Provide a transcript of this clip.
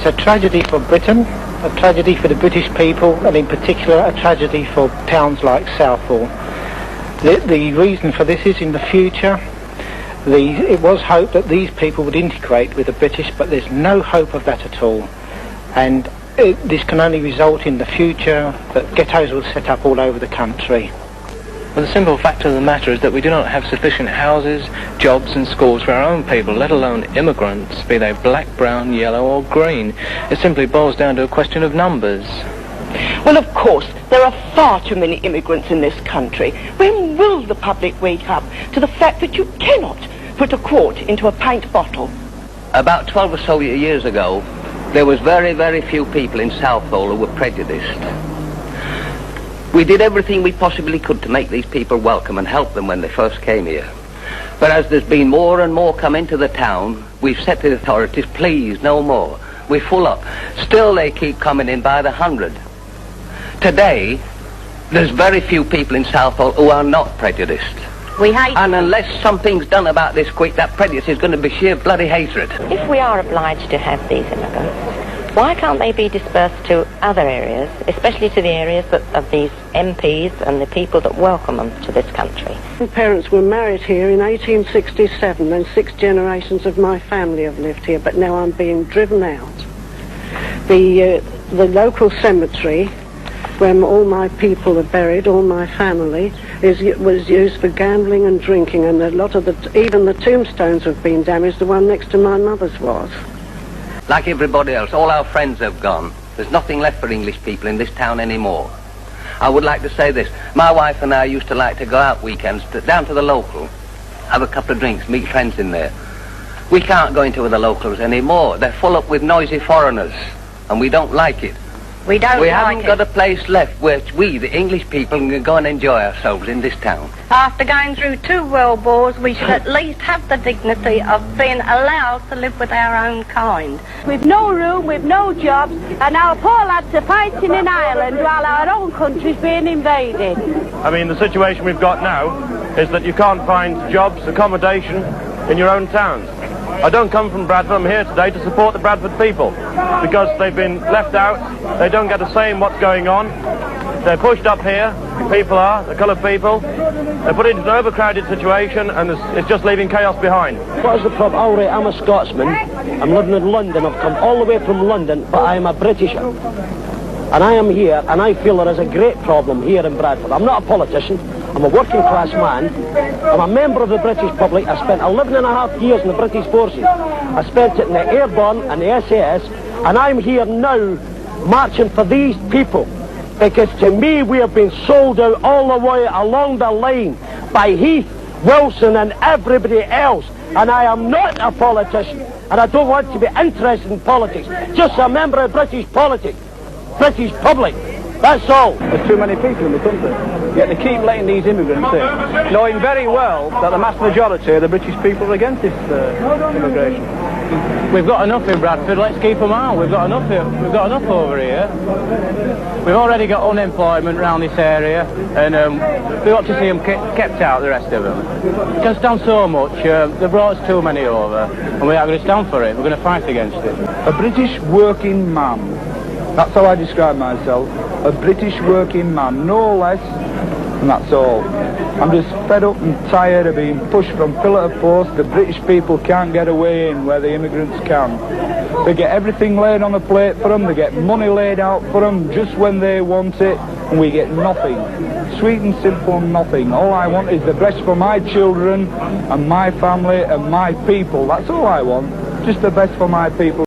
a tragedy for Britain, a tragedy for the British people, and in particular a tragedy for towns like Southall. The reason for this is in the future, it was hoped that these people would integrate with the British, but there's no hope of that at all. And this can only result in the future that ghettos will set up all over the country. Well, the simple fact of the matter is that we do not have sufficient houses, jobs and schools for our own people, let alone immigrants, be they black, brown, yellow or green. It simply boils down to a question of numbers. Well, of course, there are far too many immigrants in this country. When will the public wake up to the fact that you cannot put a quart into a pint bottle? About 12 or so years ago, there was very, very few people in Southall who were prejudiced. We did everything we possibly could to make these people welcome and help them when they first came here. But as there's been more and more come into the town, we've said to the authorities, please, no more. We're full up. Still they keep coming in by the 100. Today, there's very few people in Southall who are not prejudiced. We hate And unless something's done about this quick, that prejudice is going to be sheer bloody hatred. If we are obliged to have these immigrants, why can't they be dispersed to other areas, especially to the areas of these MPs and the people that welcome them to this country? My parents were married here in 1867, and 6 generations of my family have lived here, but now I'm being driven out. The local cemetery, where all my people are buried, all my family, was used for gambling and drinking, and a lot of even the tombstones have been damaged. The one next to my mother's was. Like everybody else, all our friends have gone. There's nothing left for English people in this town anymore. I would like to say this. My wife and I used to like to go out weekends down to the local, have a couple of drinks, meet friends in there. We can't go into the locals anymore. They're full up with noisy foreigners, and we don't like it. We haven't got a place left where we, the English people, can go and enjoy ourselves in this town. After going through 2 world wars, we should at least have the dignity of being allowed to live with our own kind. We've no room, we've no jobs, and our poor lads are fighting in Ireland while our own country's being invaded. I mean, the situation we've got now is that you can't find jobs, accommodation in your own towns. I don't come from Bradford. I'm here today to support the Bradford people because they've been left out. They don't get a say in what's going on. They're pushed up here. People are, the coloured people. They're put into an overcrowded situation, and it's just leaving chaos behind. What is the problem? All right, I'm a Scotsman. I'm living in London. I've come all the way from London, but I'm a Britisher. And I am here, and I feel there is a great problem here in Bradford. I'm not a politician. I'm a working class man. I'm a member of the British public. I spent 11.5 years in the British forces. I spent it in the Airborne and the SAS, and I'm here now marching for these people. Because to me, we have been sold out all the way along the line by Heath, Wilson and everybody else. And I am not a politician, and I don't want to be interested in politics. Just a member of British politics, British public. That's all. There's too many people in the country. Yet they keep letting these immigrants in, knowing very well that the mass majority of the British people are against this immigration. We've got enough in Bradford, let's keep them out. We've got enough here. We've got enough over here. We've already got unemployment around this area, and we ought to see them kept out, the rest of them. We can stand so much. They've brought us too many over, and we are going to stand for it. We're going to fight against it. A British working man. That's how I describe myself. A British working man, no less, and that's all. I'm just fed up and tired of being pushed from pillar to post. The British people can't get away in where the immigrants can. They get everything laid on a plate for them, they get money laid out for them just when they want it, and we get nothing. Sweet and simple nothing. All I want is the best for my children and my family and my people. That's all I want. Just the best for my people.